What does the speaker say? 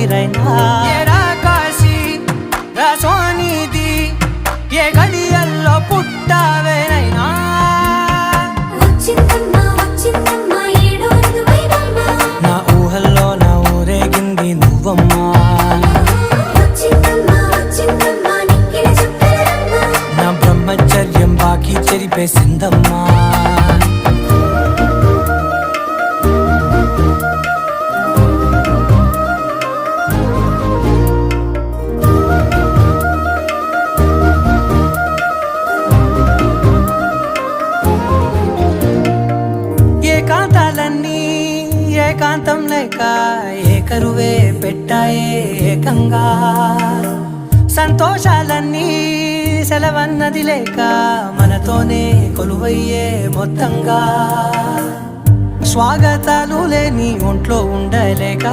ఊపిరైనా కాశీ సోనిది ఏ గడియల్లో పుట్టావేనైనా నా ఊహల్లో నా ఊరేగింది నువ్వమ్మా నా బ్రహ్మచర్యం బాకీ చెరిపేసిందమ్మా ఏకాంతాలన్నీ ఏకాంతం లేక ఏకరువే పెట్టాయే ఏకంగా సంతోషాలన్నీ సెలవన్నది లేక మనతోనే కొలువయ్యే మొత్తంగా స్వాగతాలు లేని ఒంట్లో ఉండలేక